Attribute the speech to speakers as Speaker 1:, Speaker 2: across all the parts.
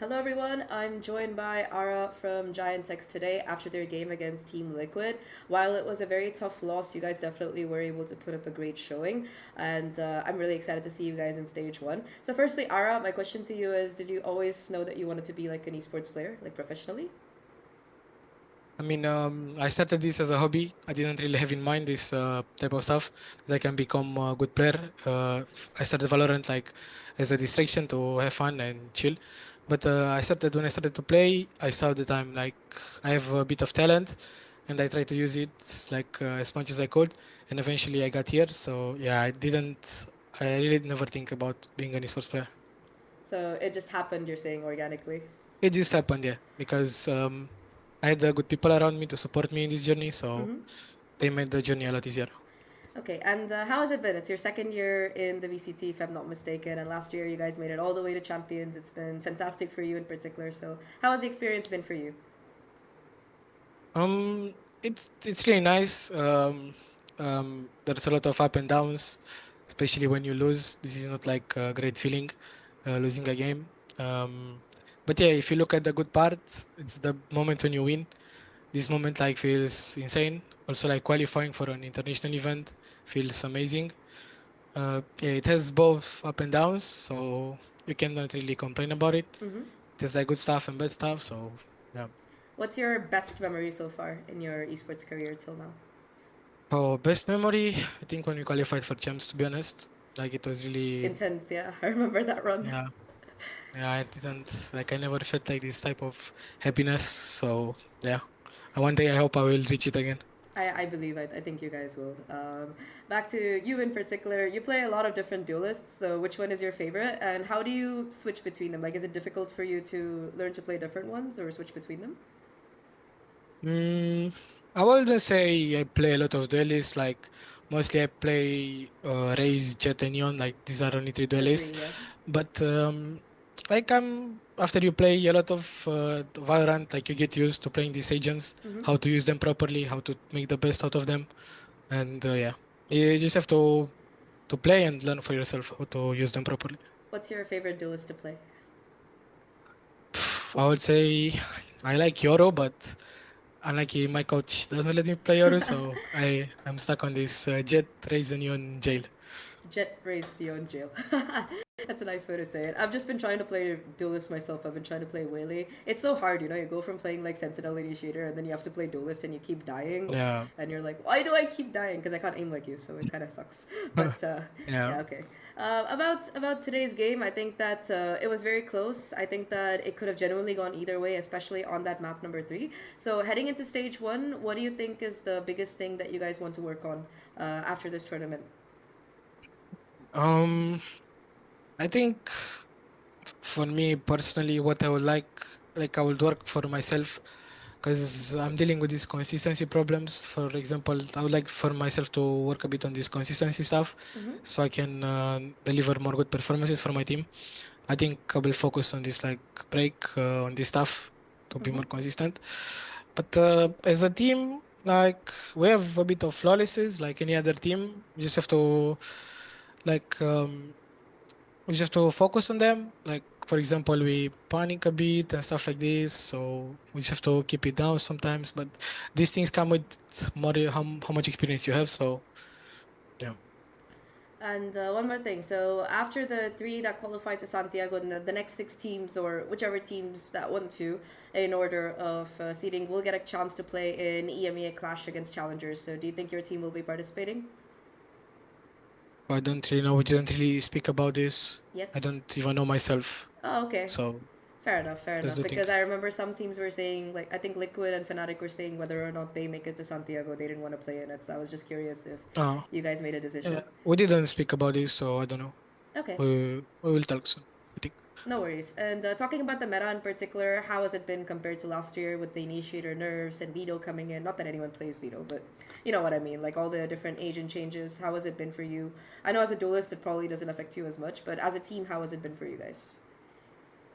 Speaker 1: Hello everyone, I'm joined by Ara from GIANTX today after their game against Team Liquid. While it was a very tough loss, you guys definitely were able to put up a great showing, and I'm really excited to see you guys in stage one. So firstly, Ara, my question to you is, did you always know that you wanted to be like an esports player, like professionally?
Speaker 2: I started this as a hobby. I didn't really have in mind this type of stuff that I can become a good player. I started Valorant like as a distraction to have fun and chill. But when I started to play, I saw that I have a bit of talent, and I tried to use it as much as I could. And eventually, I got here. So yeah, I really never think about being an esports player.
Speaker 1: So it just happened, you're saying, organically.
Speaker 2: It just happened, yeah, because I had good people around me to support me in this journey. So
Speaker 1: Mm-hmm.
Speaker 2: they made the journey a lot easier.
Speaker 1: Okay, and how has it been? It's your second year in the VCT, if I'm not mistaken, and last year you guys made it all the way to champions. It's been fantastic for you in particular. So how has the experience been for you?
Speaker 2: Um, it's really nice. There's a lot of up and downs, especially when you lose. This is not like a great feeling, losing a game. But yeah, if you look at the good parts, it's the moment when you win. This moment feels insane. Also, like qualifying for an international event feels amazing. Yeah, it has both up and downs, so you cannot really complain about it.
Speaker 1: Mm-hmm.
Speaker 2: It has like good stuff and bad stuff, so yeah.
Speaker 1: What's your best memory so far in your esports career till now?
Speaker 2: Oh, best memory, I think when we qualified for champs, to be honest. Like it was really,
Speaker 1: Intense, yeah. I remember that run.
Speaker 2: yeah, yeah, I never felt like this type of happiness. So yeah, and one day I hope I will reach it again.
Speaker 1: I believe, I think you guys will. Back to you in particular, you play a lot of different duelists, so which one is your favorite, and how do you switch between them? Like, is it difficult for you to learn to play different ones or switch between them?
Speaker 2: Mm, I wouldn't say I play a lot of duelists. Like mostly I play Raze, Jet, and Neon. Like these are only three
Speaker 1: The three,
Speaker 2: duelists.
Speaker 1: yeah.
Speaker 2: But I'm after you play a lot of Valorant, like you get used to playing these agents,
Speaker 1: Mm-hmm.
Speaker 2: how to use them properly, how to make the best out of them, and yeah, you just have to play and learn for yourself how to use them properly.
Speaker 1: What's your favorite duelist to play?
Speaker 2: I would say I like Yoro, but unlucky my coach doesn't let me play Yoro, so I'm stuck on this Jet, Raze, and Neon jail.
Speaker 1: Jet raised Leon jail. That's a nice way to say it. I've just been trying to play Duelist myself. I've been trying to play Whaley. It's so hard, you know. You go from playing like Sentinel Initiator, and then you have to play Duelist, and you keep dying,
Speaker 2: Yeah,
Speaker 1: and you're like, why do I keep dying? Because I can't aim like you, so it kind of sucks. But
Speaker 2: yeah.
Speaker 1: yeah, okay. About today's game, I think that it was very close. I think that it could have genuinely gone either way, especially on that map number three. So heading into stage one, what do you think is the biggest thing that you guys want to work on after this tournament?
Speaker 2: Um, I think for me personally, what I would like I would work for myself because I'm dealing with these consistency problems. For example, I would like for myself to work a bit on this consistency stuff
Speaker 1: Mm-hmm.
Speaker 2: so I can deliver more good performances for my team. I think I will focus on this like break on this stuff to be
Speaker 1: Mm-hmm.
Speaker 2: more consistent. But as a team, like we have a bit of flawlesses like any other team. Like um, we just have to focus on them. Like for example, we panic a bit and stuff like this, so we just have to keep it down sometimes. But these things come with more how much experience you have. So yeah.
Speaker 1: And one more thing. So after the three that qualified to Santiago, the next six teams or whichever teams that want to, in order of seeding, will get a chance to play in EMEA Clash against challengers. So do you think your team will be participating
Speaker 2: I don't really know. We didn't really speak about this. I
Speaker 1: yet?
Speaker 2: don't even know myself.
Speaker 1: Oh, okay.
Speaker 2: So
Speaker 1: Fair enough, fair
Speaker 2: that's
Speaker 1: enough.
Speaker 2: the thing.
Speaker 1: Because I remember some teams were saying, like, I think Liquid and Fnatic were saying whether or not they make it to Santiago, they didn't want to play in it. So I was just curious if
Speaker 2: Uh,
Speaker 1: you guys made a
Speaker 2: yeah,
Speaker 1: decision.
Speaker 2: we didn't speak about this, so I don't know.
Speaker 1: Okay.
Speaker 2: We will talk soon, I think.
Speaker 1: No worries. And talking about the meta in particular, how has it been compared to last year with the initiator nerfs and Vito coming in? Not that anyone plays Vito, but you know what I mean. Like all the different agent changes. How has it been for you? I know as a duelist, it probably doesn't affect you as much, but as a team, how has it been for you guys?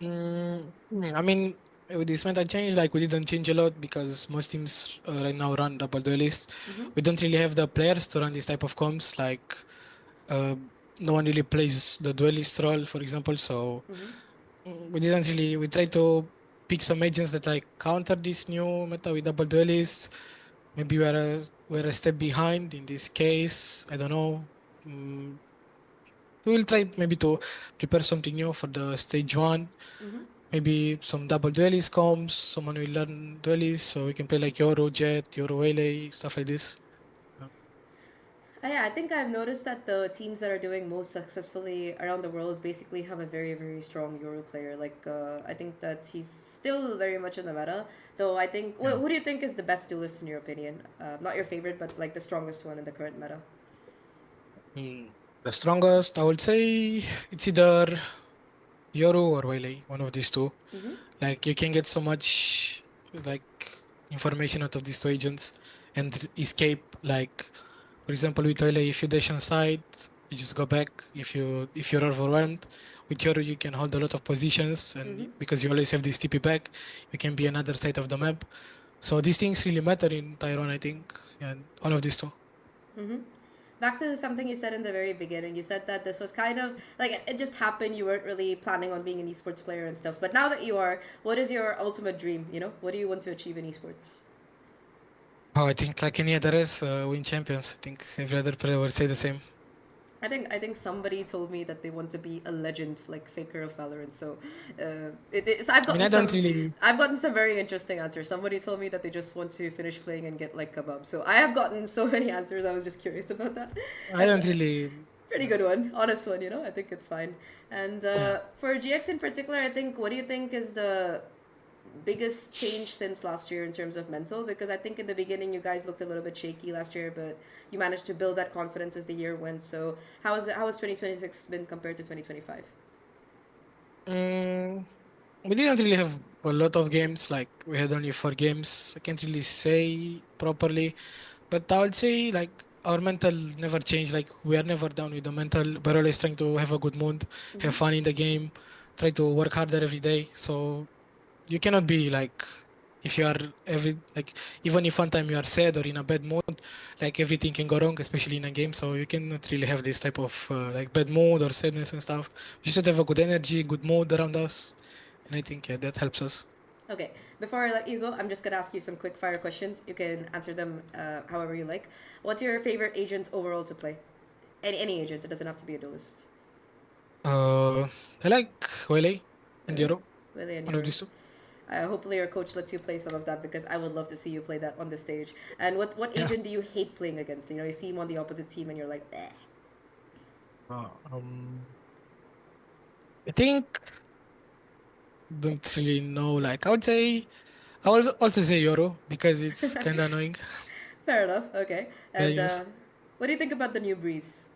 Speaker 2: I mean, with this meta change, like we didn't change a lot because most teams right now run double duelist.
Speaker 1: Mm-hmm.
Speaker 2: We don't really have the players to run this type of comps. Uh, no one really plays the duelist role, for example. So
Speaker 1: Mm-hmm.
Speaker 2: we didn't really. We tried to pick some agents that like counter this new meta with double duelists. Maybe we're a step behind in this case. I don't know. Mm, we will try maybe to prepare something new for the stage one.
Speaker 1: Mm-hmm.
Speaker 2: Maybe some double duelist comes. Someone will learn duelist, so we can play like Euro Jet, Euro Wele, stuff like this. Uh,
Speaker 1: Yeah, I think I've noticed that the teams that are doing most successfully around the world basically have a very, very strong Euro player. Like, I think that he's still very much in the meta. Though I think,
Speaker 2: yeah.
Speaker 1: who do you think is the best duelist in your opinion? Not your favorite, but like the strongest one in the current meta.
Speaker 2: The strongest, I would say, it's either Yoru or Wele, one of these two.
Speaker 1: Mm-hmm.
Speaker 2: Like you can get so much like information out of these two agents and escape. Like for example, with Wele, if you dash on side, you just go back. If you're overwhelmed, with Yoru you can hold a lot of positions, and
Speaker 1: Mm-hmm.
Speaker 2: because you always have this TP back, you can be another side of the map. So these things really matter in Tyrone, I think, and all of these two.
Speaker 1: Mm-hmm. Back to something you said in the very beginning. You said that this was kind of like it just happened. You weren't really planning on being an esports player and stuff. But now that you are, what is your ultimate dream? You know, what do you want to achieve in esports?
Speaker 2: Oh, I think like any other race, win champions. I think every other player would say the same.
Speaker 1: I think somebody told me that they want to be a legend like Faker of Valorant. So it is. I've
Speaker 2: I mean,
Speaker 1: gotten
Speaker 2: I don't
Speaker 1: some.
Speaker 2: really,
Speaker 1: I've gotten some very interesting answers. Somebody told me that they just want to finish playing and get like kebab. So I have gotten so many answers. I was just curious about that.
Speaker 2: I
Speaker 1: That's
Speaker 2: don't
Speaker 1: a
Speaker 2: really,
Speaker 1: pretty good one, honest one. You know, I think it's fine. And
Speaker 2: yeah.
Speaker 1: for GX in particular, I think what do you think is the biggest change since last year in terms of mental? Because I think in the beginning you guys looked a little bit shaky last year, but you managed to build that confidence as the year went. So how has 2026 been compared to 2025?
Speaker 2: Mm, we didn't really have a lot of games. Like we had only 4 games. I can't really say properly, but I would say like our mental never changed. Like we are never down with the mental. We're always trying to have a good mood, have
Speaker 1: Mm-hmm.
Speaker 2: fun in the game, try to work harder every day. So you cannot be like if you are every like even if one time you are sad or in a bad mood, like everything can go wrong, especially in a game. So you cannot really have this type of like bad mood or sadness and stuff. We should have a good energy, good mood around us, and I think yeah, that helps us.
Speaker 1: Okay, before I let you go, I'm just gonna ask you some quick fire questions. You can answer them however you like. What's your favorite agent overall to play? Any agent. It doesn't have to be a duelist.
Speaker 2: uh I like Wele and
Speaker 1: Really?
Speaker 2: Euro,
Speaker 1: Really, and
Speaker 2: one of
Speaker 1: your
Speaker 2: these two.
Speaker 1: hopefully your coach lets you play some of that because I would love to see you play that on the stage. And what
Speaker 2: Yeah.
Speaker 1: agent do you hate playing against? You know, you see him on the opposite team and you're like, eh.
Speaker 2: uh, I think don't really know. Like I would say I will also say Euro because it's kind of annoying.
Speaker 1: Fair enough. Okay.
Speaker 2: Yeah,
Speaker 1: And
Speaker 2: yes.
Speaker 1: what do you think about the new breeze?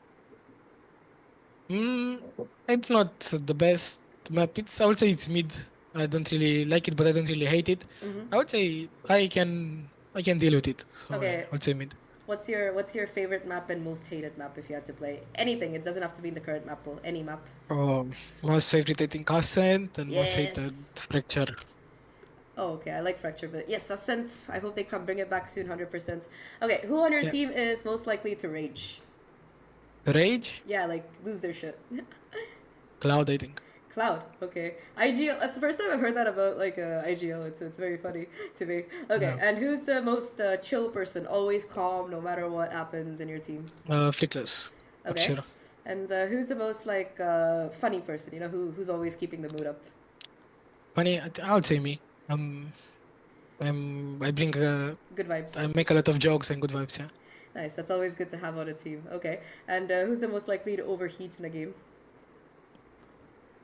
Speaker 2: Mm, it's not the best map. I would say it's mid. I don't really like it, but I don't really hate it.
Speaker 1: Mm-hmm.
Speaker 2: I would say I can deal with it. So yeah,
Speaker 1: Okay.
Speaker 2: I would say mid.
Speaker 1: What's your favorite map and most hated map if you had to play anything? It doesn't have to be in the current map pool. Any map.
Speaker 2: Most favorite I think Ascent and most hated
Speaker 1: Yes.
Speaker 2: Fracture.
Speaker 1: Oh, okay. I like Fracture, but yes, Ascent. I hope they come bring it back soon, 100%. Okay, who on your
Speaker 2: Yeah,
Speaker 1: team is most likely to rage?
Speaker 2: Rage,
Speaker 1: Yeah, like lose their shit.
Speaker 2: Cloud I think.
Speaker 1: Cloud. Okay. IGL. That's the first time I've heard that about like IGL. It's very funny to me. Okay.
Speaker 2: Yeah,
Speaker 1: And who's the most chill person? Always calm, no matter what happens in your team.
Speaker 2: Flickless for
Speaker 1: Okay.
Speaker 2: sure.
Speaker 1: And who's the most like funny person? You know, who's always keeping the mood up?
Speaker 2: Funny, I would say me. Um, I bring
Speaker 1: Good vibes.
Speaker 2: I make a lot of jokes and good vibes. Yeah,
Speaker 1: Nice. That's always good to have on a team. Okay. And who's the most likely to overheat in a game?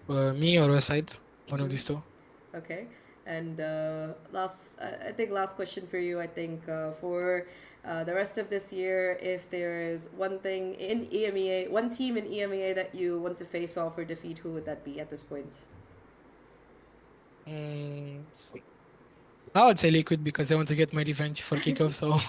Speaker 2: me or West Side, one of
Speaker 1: Mm-hmm.
Speaker 2: these two.
Speaker 1: Okay. And I think last question for you. I think for the rest of this year, if there is one thing in EMEA, one team in EMEA that you want to face off or defeat, who would that be at this point?
Speaker 2: Mm, I would say Liquid because I want to get my revenge for kickoff. So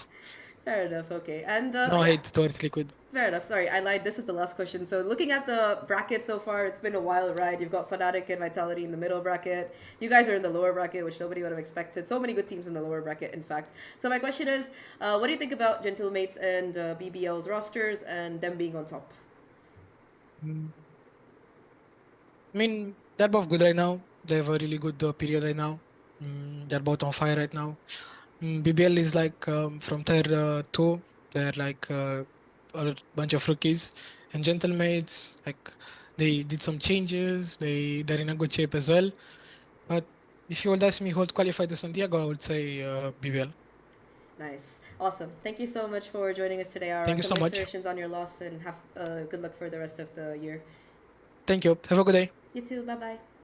Speaker 1: Fair enough. Okay. And
Speaker 2: no
Speaker 1: yeah,
Speaker 2: hate towards Liquid.
Speaker 1: fair enough. Sorry, I lied. This is the last question. So, looking at the bracket so far, it's been a wild ride. You've got Fnatic and Vitality in the middle bracket. You guys are in the lower bracket, which nobody would have expected. So many good teams in the lower bracket, in fact. So, my question is, what do you think about Gentlemates and BBL's rosters and them being on top?
Speaker 2: Mm, I mean, they're both good right now. They have a really good period right now. They're both on fire right now. BBL is like from tier 2. They're like a bunch of rookies and gentlemates. Like they did some changes. They're in a good shape as well. But if you would ask me who would qualify to Santiago, I would say BBL.
Speaker 1: Nice. Awesome. Thank you so much for joining us today, Ara.
Speaker 2: Thank you so much.
Speaker 1: Commiserations on your loss and have good luck for the rest of the year.
Speaker 2: Thank you. Have a good day.
Speaker 1: You too. Bye bye.